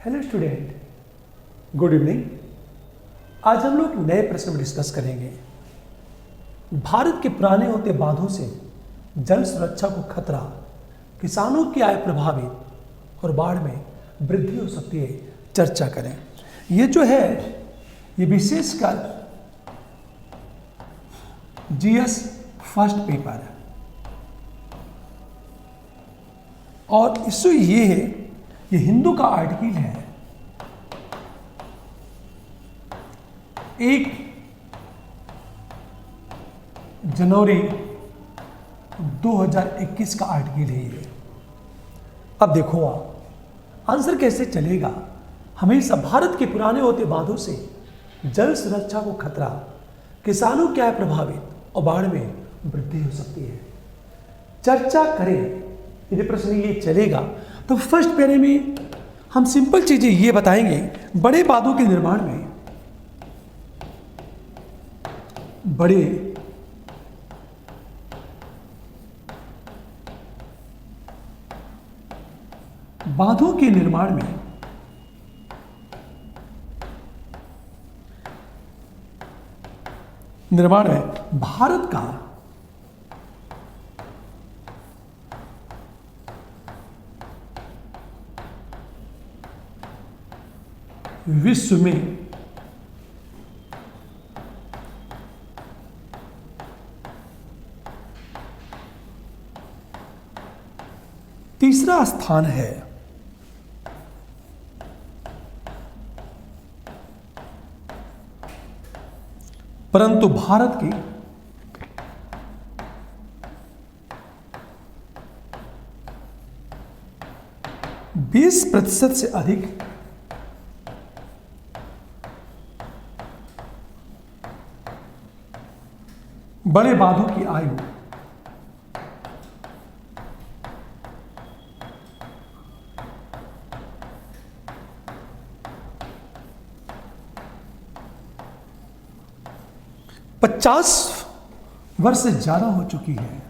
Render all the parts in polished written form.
Hello student, good evening. आज हम लोग नए प्रश्न में डिस्कस करेंगे। भारत के पुराने होते बांधों से जल सुरक्षा को खतरा, किसानों की आय प्रभावित और बाढ़ में वृद्धि हो सकती है, चर्चा करें। ये जो है ये विशेषकर जीएस फर्स्ट पेपर है और इशू ये है, ये हिंदू का आर्टिकल है 1 जनवरी 2021 का आर्टिकल है ये। अब देखो आप आंसर कैसे चलेगा। हमेशा भारत के पुराने होते बांधों से जल सुरक्षा को खतरा, किसानों की आय प्रभावित और बाढ़ में वृद्धि हो सकती है, चर्चा करें। यदि प्रश्न ये चलेगा तो फर्स्ट पैरे में हम सिंपल चीजें ये बताएंगे। बड़े बांधों के निर्माण में बड़े बांधों के निर्माण में भारत का विश्व में तीसरा स्थान है। परंतु भारत की बीस प्रतिशत से अधिक बड़े बांधों की आयु 50 वर्ष से ज्यादा हो चुकी है।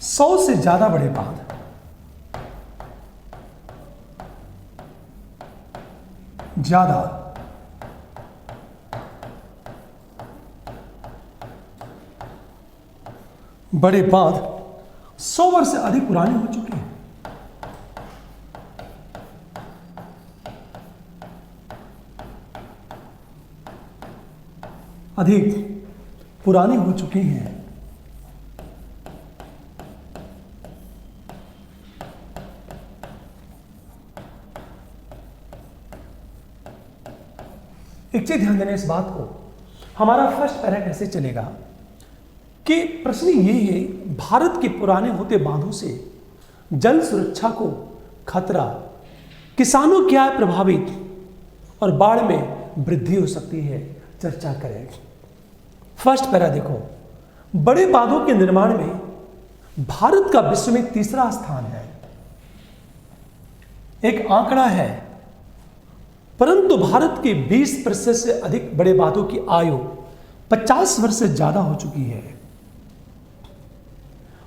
सौ से ज्यादा बड़े बांध ज्यादा बड़े बांध 100 वर्ष से अधिक पुराने हो चुके हैं। अधिक पुराने हो चुके हैं। एक चीज ध्यान देना इस बात को, हमारा फर्स्ट पैरा कैसे चलेगा कि प्रश्न ये है, भारत के पुराने होते बांधों से जल सुरक्षा को खतरा, किसानों की आय प्रभावित और बाढ़ में वृद्धि हो सकती है, चर्चा करें। फर्स्ट पैरा देखो, बड़े बांधों के निर्माण में भारत का विश्व में तीसरा स्थान है। एक आंकड़ा है, परंतु भारत के 20% से अधिक बड़े बांधों की आयु 50 वर्ष से ज्यादा हो चुकी है।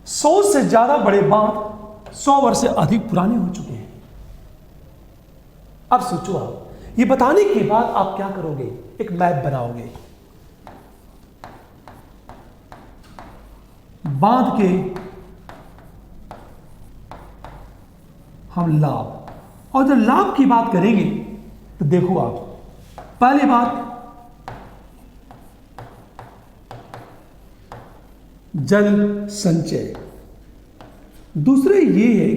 100 से ज्यादा बड़े बांध 100 वर्ष से अधिक पुराने हो चुके हैं। अब सोचो आप, ये बताने के बाद आप क्या करोगे, एक मैप बनाओगे। बांध के हम लाभ, और जब लाभ की बात करेंगे तो देखो आप, पहली बात जल संचय, दूसरे ये है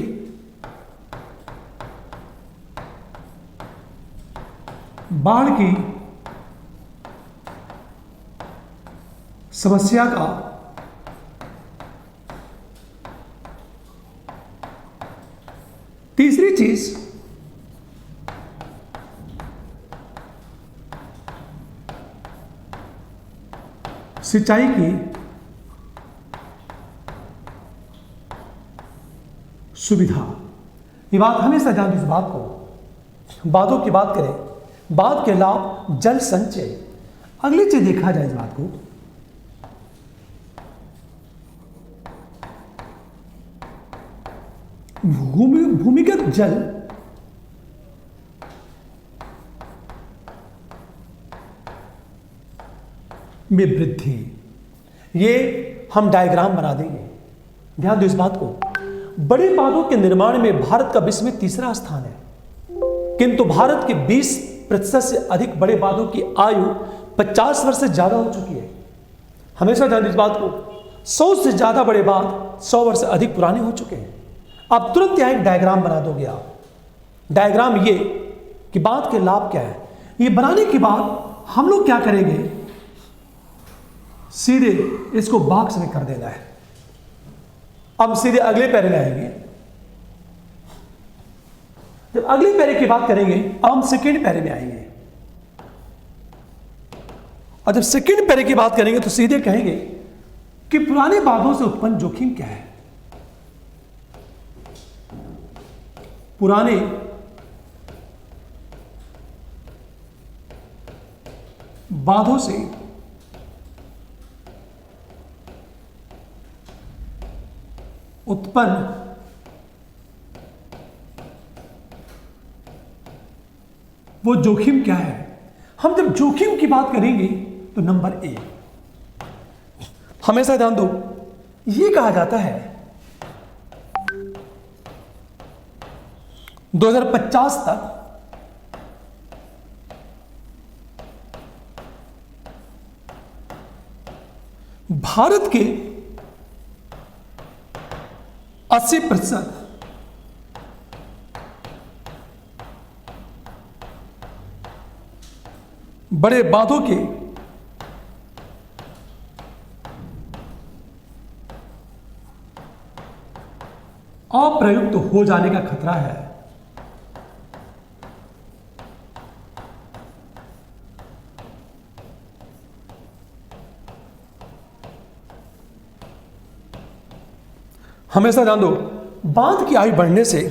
बाढ़ की समस्या का तीसरी चीज सिंचाई की सुविधा। ये बात हमेशा ध्यान इस बात को, बांधों की बात करें, बांध के लाभ जल संचय। अगली चीज देखा जाए इस बात को, भूमिगत जल में वृद्धि। ये हम डायग्राम बना देंगे, ध्यान दो इस बात को। बड़े बांधों के निर्माण में भारत का विश्व में तीसरा स्थान है, किंतु भारत के 20% से अधिक बड़े बांधों की आयु 50 वर्ष से ज्यादा हो चुकी है। हमेशा ध्यान दो इस बात को, 100 से ज्यादा बड़े बांध 100 वर्ष से अधिक पुराने हो चुके हैं। अब तुरंत यहां एक डायग्राम बना दोगे आप। डायग्राम ये कि बांध के लाभ क्या है, ये बनाने के बाद हम लोग क्या करेंगे, सीधे इसको बॉक्स में कर देना है। अब सीधे अगले पैरे में आएंगे। जब अगले पैरे की बात करेंगे, अब हम सेकेंड पैरे में आएंगे। और जब सेकेंड पैरे की बात करेंगे तो सीधे कहेंगे कि पुराने बांधों से उत्पन्न जोखिम क्या है। पुराने बांधों से उत्पन्न वो जोखिम क्या है। हम जब जोखिम की बात करेंगे तो नंबर 1, हमेशा ध्यान दो, ये कहा जाता है 2050 तक भारत के 80% बड़े बांधों के अप्रयुक्त हो जाने का खतरा है। हमेशा ध्यान दो, बांध की आयु बढ़ने से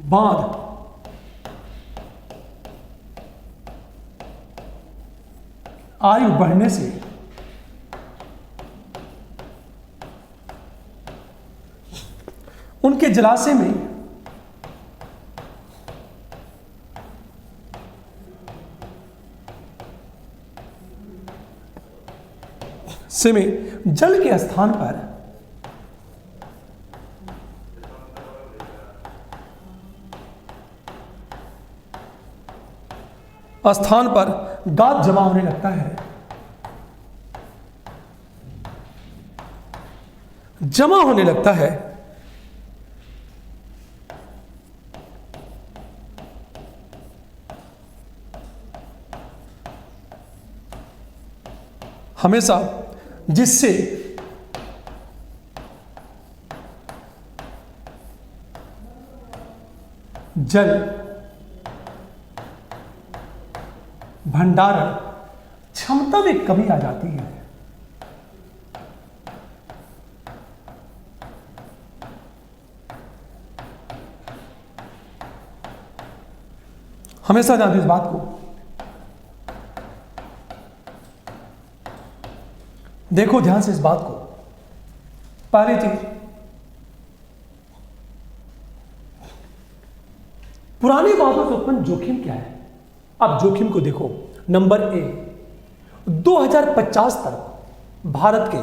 बांध आयु बढ़ने से उनके जलाशय में जल के स्थान पर गाद जमा होने लगता है। जमा होने लगता है। हमेशा जिससे जल भंडारण क्षमता में कमी आ जाती है। हमेशा ध्यान दें इस बात को। देखो ध्यान से इस बात को। पहली चीज, पुरानी बातों से उत्पन्न जोखिम क्या है। अब जोखिम को देखो। नंबर 1, 2050 तक भारत के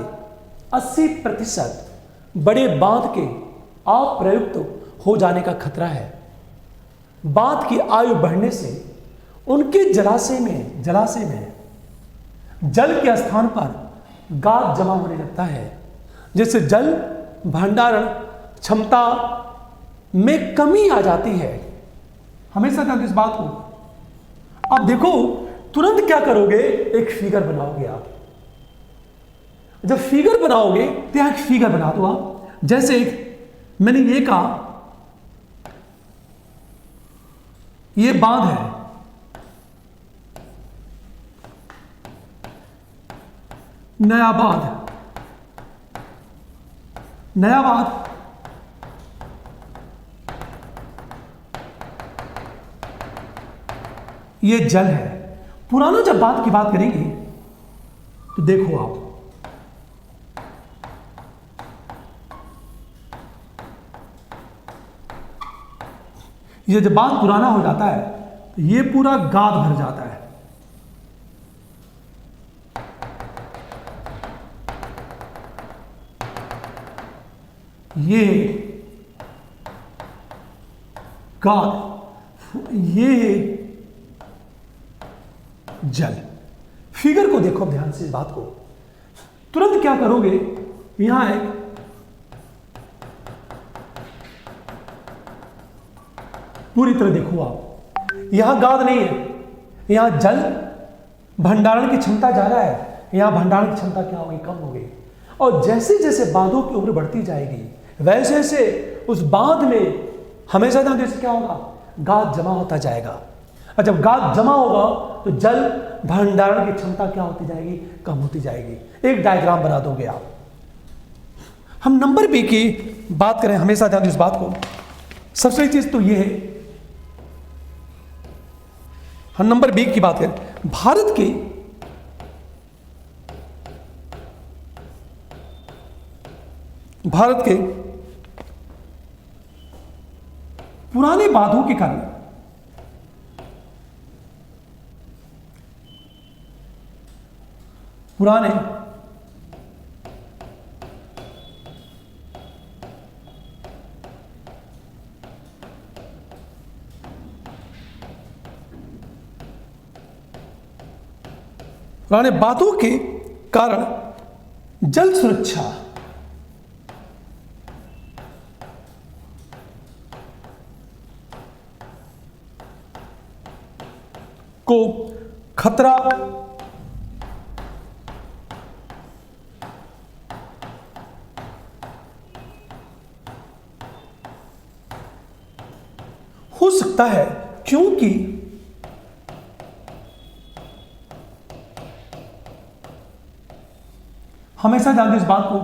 80% बड़े बांध के अप्रयुक्त हो जाने का खतरा है। बांध की आयु बढ़ने से उनके जलाशय में जल के स्थान पर गाद जमा होने लगता है, जिससे जल भंडारण क्षमता में कमी आ जाती है। हमेशा ध्यान इस बात को। अब देखो तुरंत क्या करोगे, एक फिगर बनाओगे आप। जब फिगर बनाओगे तो यहां एक फिगर बना दो आप। जैसे मैंने ये कहा, ये बांध है, नया बांध ये जल है। पुराना जब बात की बात करेंगे तो देखो आप, ये जब बात पुराना हो जाता है तो ये पूरा गाद भर जाता है। ये गाद, ये जल। फिगर को देखो ध्यान से, इस बात को तुरंत क्या करोगे, यहां एक पूरी तरह देखो आप, यहां गाद नहीं है, यहां जल भंडारण की क्षमता ज्यादा है, यहां भंडारण की क्षमता क्या होगी, कम होगी। और जैसे जैसे बांधों की उम्र बढ़ती जाएगी वैसे वैसे उस बांध में हमेशा ध्यान दें क्या होगा, गाद जमा होता जाएगा। और जब गाद जमा होगा तो जल भंडारण की क्षमता क्या होती जाएगी, कम होती जाएगी। एक डायग्राम बना दोगे आप। हम नंबर बी की बात करें, हमेशा ध्यान दें इस बात को। सबसे बड़ी चीज तो ये है, हम नंबर बी की बात करें, भारत के पुराने बांधों के कारण पुराने बांधों के कारण जल सुरक्षा को खतरा हो सकता है, क्योंकि हमेशा ध्यान दें इस बात को,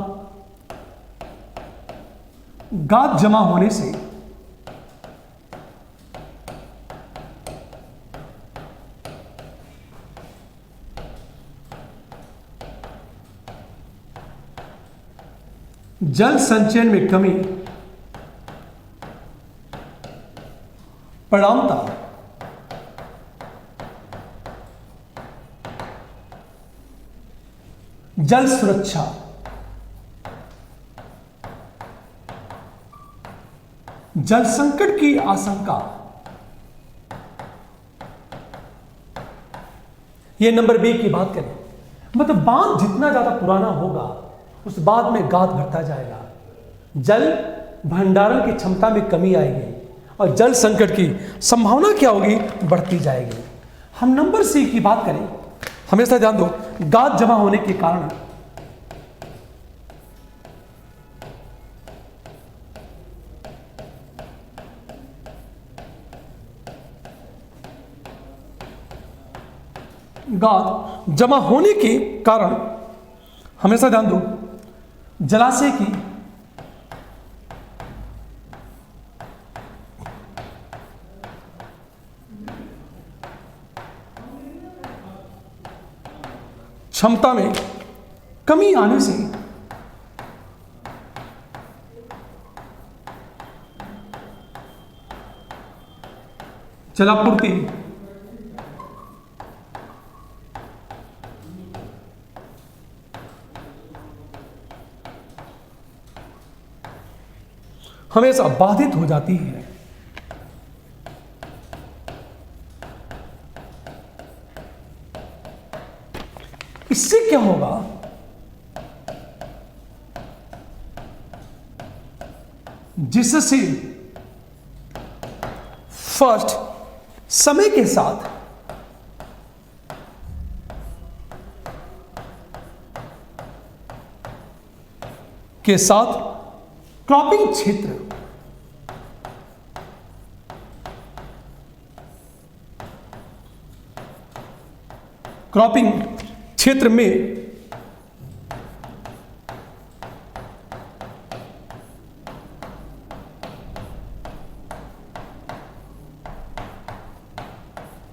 गाद जमा होने से जल संचयन में कमी परिणामतः जल सुरक्षा जल संकट की आशंका, यह नंबर बी की बात करें, मतलब बांध जितना ज्यादा पुराना होगा उस बांध में गाद भरता जाएगा, जल भंडारण की क्षमता में कमी आएगी और जल संकट की संभावना क्या होगी, बढ़ती जाएगी। हम नंबर सी की बात करें, हमेशा ध्यान दो, गाद जमा होने के कारण गाद जमा होने के कारण हमेशा ध्यान दो, जलाशय की क्षमता में कमी आने से जलापूर्ति हमेशा बाधित हो जाती है। इससे क्या होगा, जिससे फर्स्ट समय के साथ क्रॉपिंग क्षेत्र में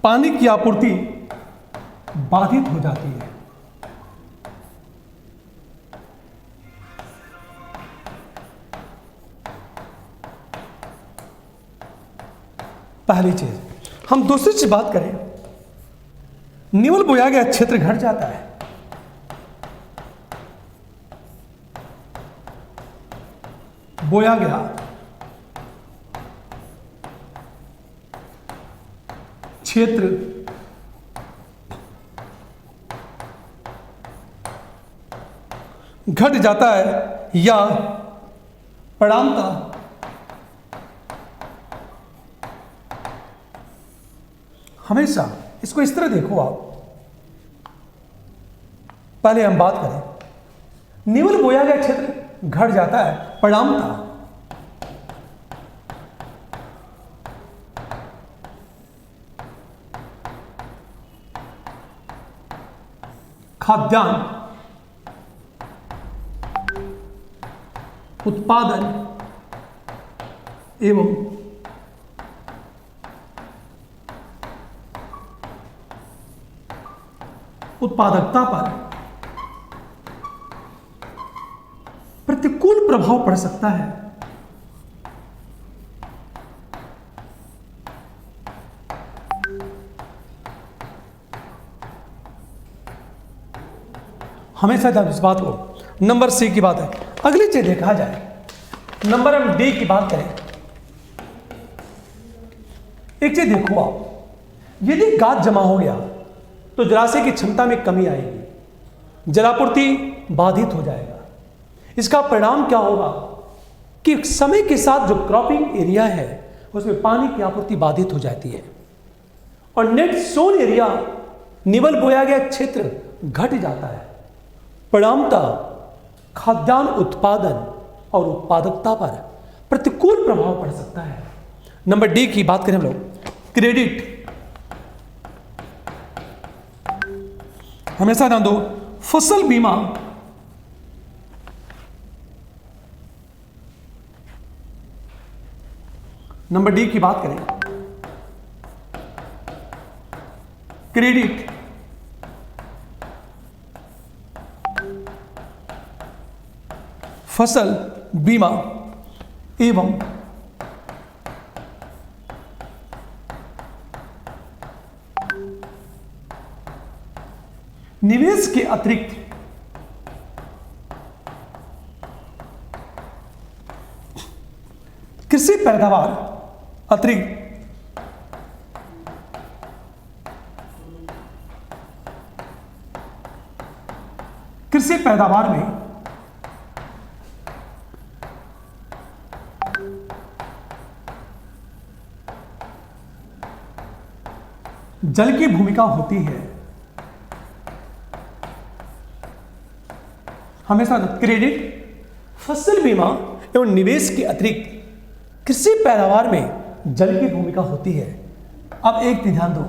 पानी की आपूर्ति बाधित हो जाती है। पहली चीज। हम दूसरी चीज बात करें, निवल बोया गया क्षेत्र घट जाता है। बोया गया क्षेत्र घट जाता है या परिणामतः हमेशा इसको इस तरह देखो आप। पहले हम बात करें, निवल बोया गया क्षेत्र घट जाता है, परिणामतः खाद्यान्न उत्पादन एवं उत्पादकता पर प्रतिकूल प्रभाव पड़ सकता है। हमेशा ध्यान इस बात को। नंबर सी की बात है। अगली चीज देखा जाए, नंबर हम डी की बात करें। एक चीज देखो आप, यदि गाद जमा हो गया तो जलाशय की क्षमता में कमी आएगी, जलापूर्ति बाधित हो जाएगा। इसका परिणाम क्या होगा कि समय के साथ जो क्रॉपिंग एरिया है उसमें पानी की आपूर्ति बाधित हो जाती है और नेट सोन एरिया, निवल बोया गया क्षेत्र घट जाता है। परिणामतः खाद्यान्न उत्पादन और उत्पादकता पर प्रतिकूल प्रभाव पड़ सकता है। नंबर डी की बात करें हम लोग, क्रेडिट। हमेशा ध्यान दो, फसल बीमा नंबर डी की बात करें, क्रेडिट फसल बीमा एवं निवेश के अतिरिक्त कृषि पैदावार अतिरिक्त कृषि पैदावार में जल की भूमिका होती है। हमेशा क्रेडिट फसल बीमा एवं निवेश के अतिरिक्त कृषि पैदावार में जल की भूमिका होती है। अब एक ध्यान दो,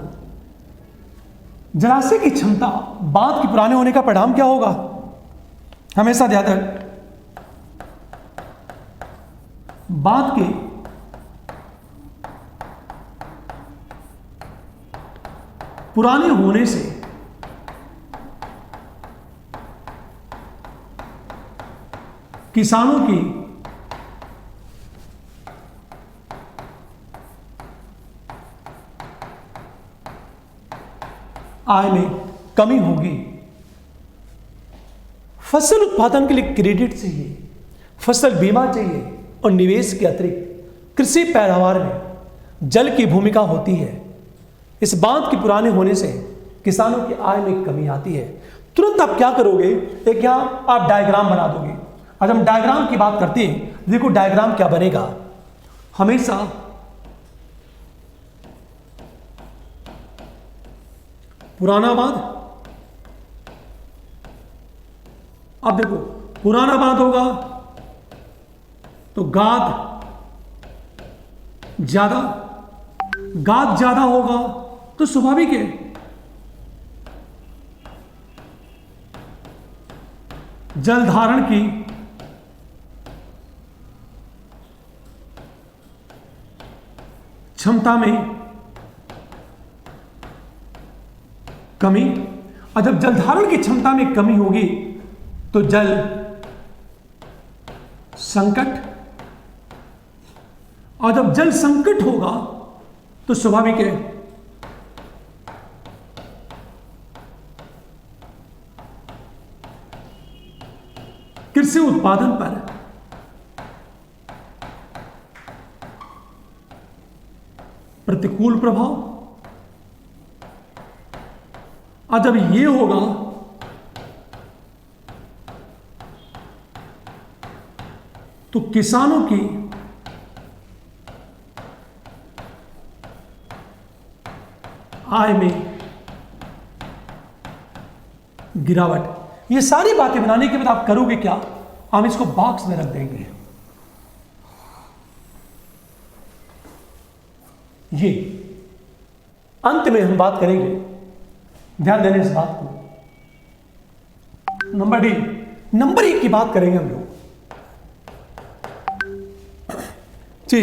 जलाशय की क्षमता बांध के पुराने होने का परिणाम क्या होगा? हमेशा ध्यान रख, बांध के पुराने होने से किसानों की आय में कमी होगी। फसल उत्पादन के लिए क्रेडिट चाहिए, फसल बीमा चाहिए और निवेश के अतिरिक्त कृषि पैदावार में जल की भूमिका होती है। इस बांध के पुराने होने से किसानों की आय में कमी आती है। तुरंत आप क्या करोगे, एक यहां आप डायग्राम बना दोगे। आज हम डायग्राम की बात करते हैं, देखो डायग्राम क्या बनेगा। हमेशा पुराना बांध, अब देखो पुराना बांध होगा तो गाद ज्यादा, गाद ज्यादा होगा तो स्वाभाविक है जल धारण की क्षमता में कमी। और जब जल धारण की क्षमता में कमी होगी तो जल संकट, और जब जल संकट होगा तो स्वाभाविक है कृषि उत्पादन पर प्रतिकूल प्रभाव। और जब ये होगा तो किसानों की आय में गिरावट। ये सारी बातें बनाने के बाद आप करोगे क्या? हम इसको बॉक्स में रख देंगे। ये अंत में हम बात करेंगे, ध्यान देने इस बात को। नंबर डी, नंबर 1 की बात करेंगे हम लोग जी।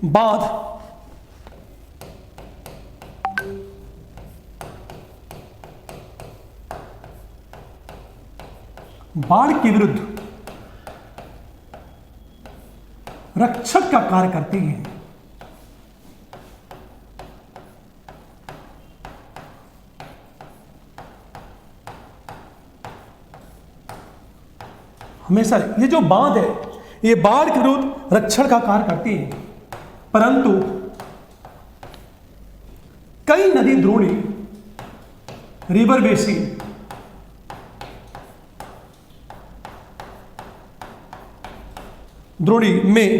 बाढ़, बाढ़ के विरुद्ध रक्षक का कार्य करती है। हमेशा ये जो बांध है ये बाढ़ के विरुद्ध रक्षण का कार्य करती है, परंतु कई नदी द्रोणी, रिवर बेसिन, द्रोणी में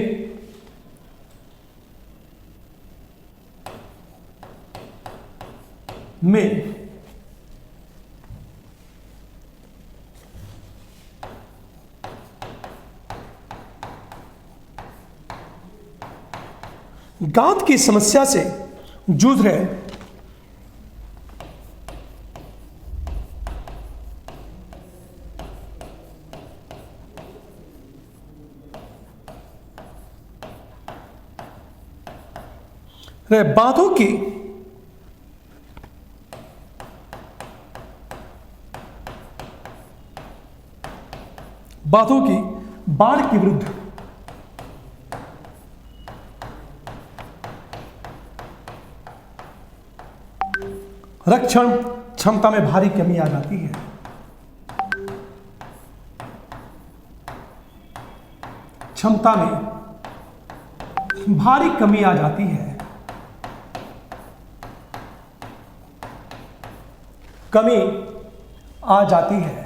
गांठ की समस्या से जूझ रहे बांधों की बाढ़ के विरुद्ध रक्षण क्षमता में भारी कमी आ जाती है। क्षमता में भारी कमी आ जाती है। कमी आ जाती है।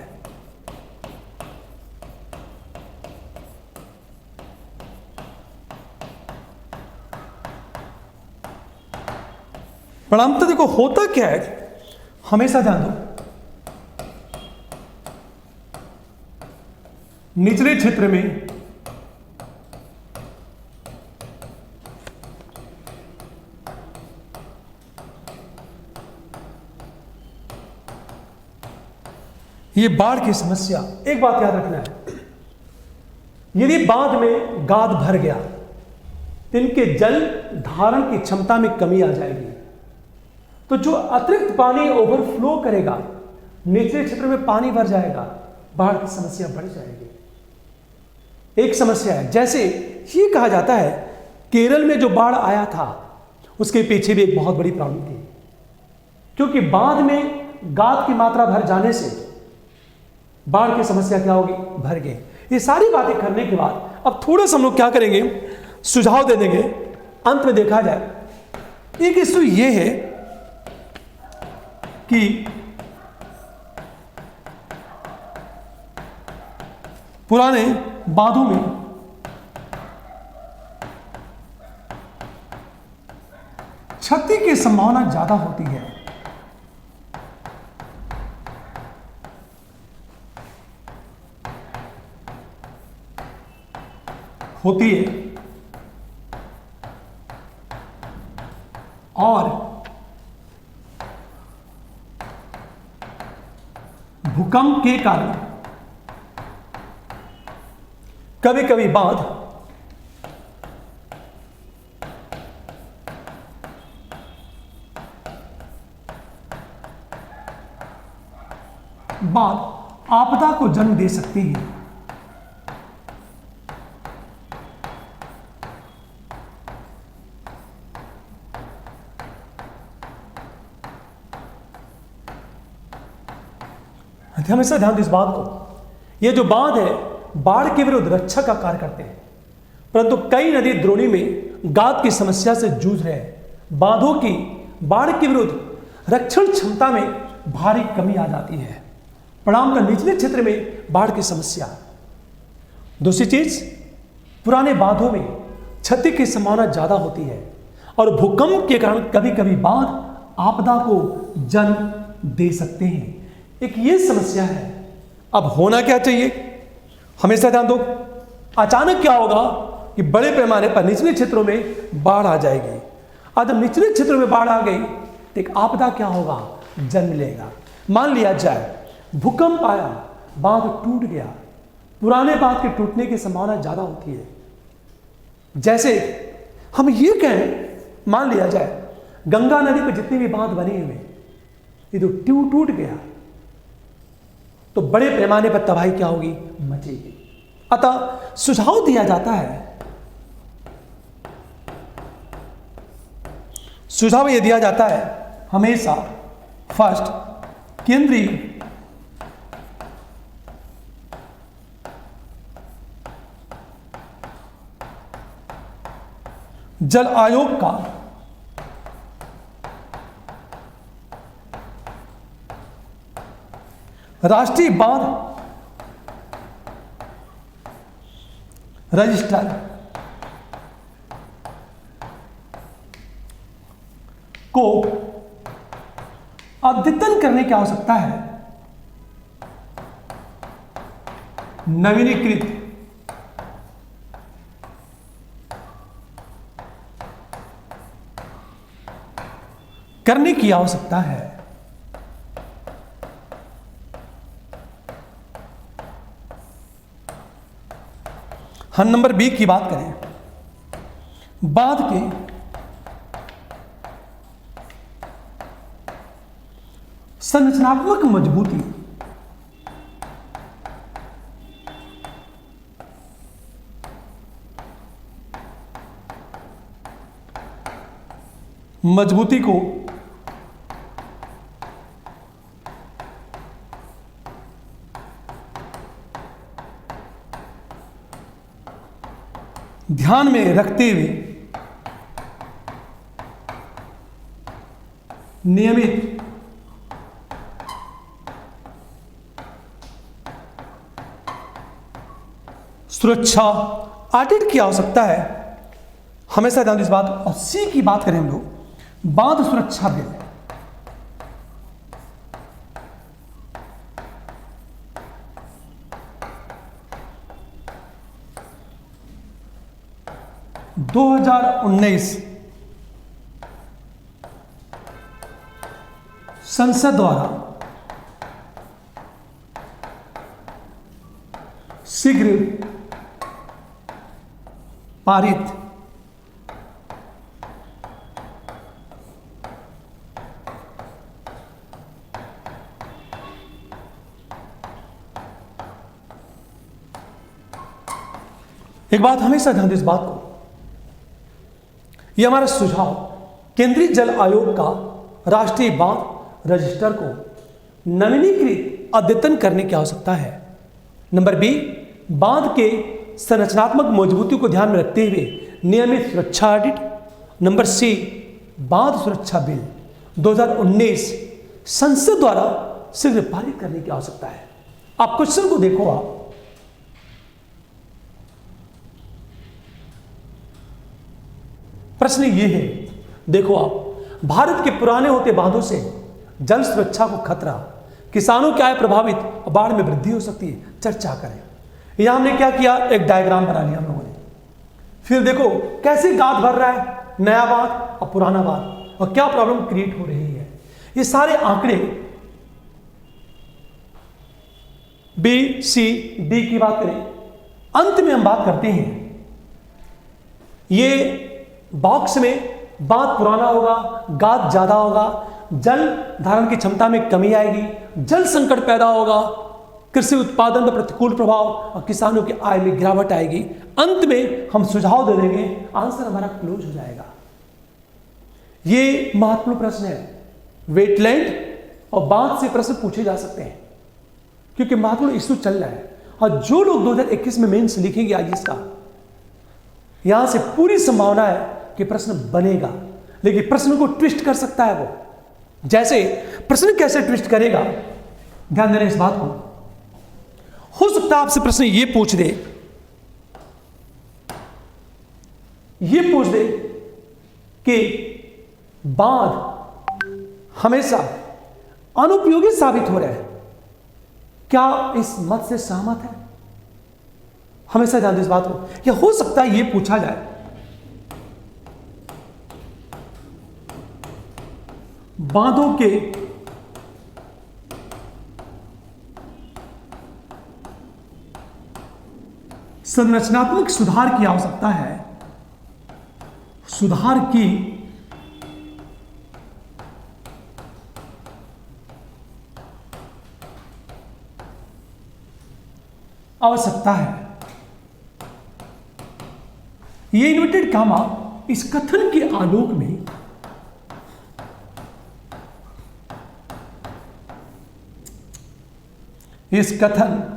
परिणाम तो देखो होता क्या है, हमेशा ध्यान दो, निचले क्षेत्र में ये बाढ़ की समस्या, एक बात याद रखना है, यदि बांध में गाद भर गया तो इनके जल धारण की क्षमता में कमी आ जाएगी। तो जो अतिरिक्त पानी ओवरफ्लो करेगा, निचले क्षेत्र में पानी भर जाएगा, बाढ़ की समस्या बढ़ जाएगी। एक समस्या है, जैसे ये कहा जाता है केरल में जो बाढ़ आया था उसके पीछे भी एक बहुत बड़ी प्रॉब्लम थी, क्योंकि बांध में गाद की मात्रा भर जाने से बाढ़ की समस्या क्या होगी, भर गई। ये सारी बातें करने के बाद अब थोड़ा सा हम लोग क्या करेंगे, सुझाव दे देंगे। अंत में देखा जाए एक इश्यू ये है कि पुराने बांधों में क्षति की संभावना ज्यादा होती है। और भूकंप के कारण कभी कभी बांध बांध आपदा को जन्म दे सकते हैं। हमेशा ध्यान दें इस बात को, ये जो बांध है बाढ़ के विरुद्ध रक्षा का कार्य करते हैं, परंतु कई नदी द्रोणी में गाद की समस्या से जूझ रहे हैं। बांधों की बाढ़ के विरुद्ध रक्षण क्षमता में भारी कमी आ जाती है, परिणाम का निचले क्षेत्र में बाढ़ की समस्या। दूसरी चीज, पुराने बांधों में क्षति की संभावना ज्यादा होती है और भूकंप के कारण कभी कभी बांध आपदा को जन्म दे सकते हैं। एक ये समस्या है। अब होना क्या चाहिए, हमेशा ध्यान दो। अचानक क्या होगा कि बड़े पैमाने पर निचले क्षेत्रों में बाढ़ आ जाएगी, और जब निचले क्षेत्रों में बाढ़ आ गई तो एक आपदा क्या होगा, जन्म लेगा। मान लिया जाए भूकंप आया, बांध टूट गया, पुराने बांध के टूटने की संभावना ज्यादा होती है। जैसे हम ये कहें, मान लिया जाए गंगा नदी पर जितने भी बांध बने हुए ये तो टूट गया, तो बड़े पैमाने पर तबाही क्या होगी, मचेगी। अतः सुझाव दिया जाता है, सुझाव यह दिया जाता है हमेशा, फर्स्ट, केंद्रीय जल आयोग का राष्ट्रीय बांध रजिस्टर को अद्यतन करने की आवश्यकता है। नवीनीकृत करने की आवश्यकता है। हम नंबर बी की बात करें, बांध के संरचनात्मक मजबूती को ध्यान में रखते हुए नियमित सुरक्षा ऑडिट की आवश्यकता है। हमेशा ध्यान इस बात। और सी की बात करें हम लोग, बांध सुरक्षा बिल, दो 2019 संसद द्वारा शीघ्र पारित एक बात हमेशा ध्यान दें इस बात को, यह हमारा सुझाव केंद्रीय जल आयोग का राष्ट्रीय बांध रजिस्टर को नवीनीकृत अद्यतन करने की आवश्यकता है। नंबर बी, बांध के संरचनात्मक मजबूती को ध्यान में रखते हुए नियमित सुरक्षा ऑडिट। नंबर सी, बांध सुरक्षा बिल 2019 संसद द्वारा शीघ्र पारित करने की आवश्यकता है। आप क्वेश्चन को देखो, आप प्रश्न ये है, देखो आप, भारत के पुराने होते बांधों से जल सुरक्षा को खतरा, किसानों की आय प्रभावित, बाढ़ में वृद्धि हो सकती है, चर्चा करें। यहां हमने क्या किया, एक डायग्राम बना लिया हम लोगों ने। फिर देखो कैसे गाद भर रहा है, नया बांध और पुराना बांध, और क्या प्रॉब्लम क्रिएट हो रही है। ये सारे आंकड़े बी, सी, डी की बात करें, अंत में हम बात करते हैं, ये बॉक्स में बांध पुराना होगा, गाद ज्यादा होगा, जल धारण की क्षमता में कमी आएगी, जल संकट पैदा होगा, कृषि उत्पादन पर प्रतिकूल प्रभाव और किसानों की आय में गिरावट आएगी। अंत में हम सुझाव दे देंगे, आंसर हमारा क्लोज हो जाएगा। ये महत्वपूर्ण प्रश्न है। वेटलैंड और बांध से प्रश्न पूछे जा सकते हैं क्योंकि महत्वपूर्ण इश्यू चल रहा है। और जो लोग 2021 में मेंस लिखेंगे आईएएस का, यहां से पूरी संभावना है कि प्रश्न बनेगा, लेकिन प्रश्न को ट्विस्ट कर सकता है वो। जैसे प्रश्न कैसे ट्विस्ट करेगा, ध्यान देना इस बात को। हो सकता है आपसे प्रश्न ये पूछ दे कि बांध हमेशा अनुपयोगी साबित हो रहे हैं, क्या इस मत से सहमत है? हमेशा ध्यान दो इस बात को। या हो सकता है ये पूछा जाए, बांधों के संरचनात्मक सुधार की आवश्यकता है, सुधार की आवश्यकता है। ये इन्वर्टेड कामा इस कथन के आलोक में इस कथन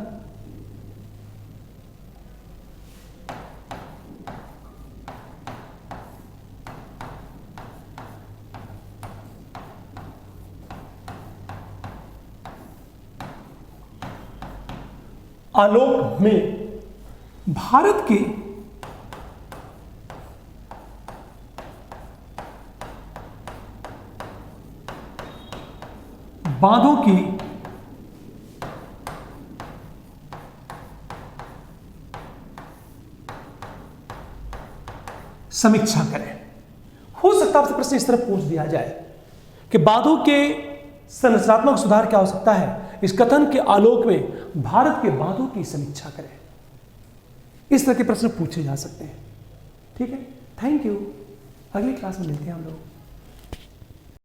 आलोक में भारत के बांधों की समीक्षा करें। हो सकता है आपसे प्रश्न इस तरह पूछ दिया जाए कि बांधों के संरचनात्मक सुधार की आवश्यकता है, इस कथन के आलोक में भारत के बांधों की समीक्षा करें। इस तरह के प्रश्न पूछे जा सकते हैं। ठीक है, थैंक यू। अगली क्लास में मिलते हैं हम लोग।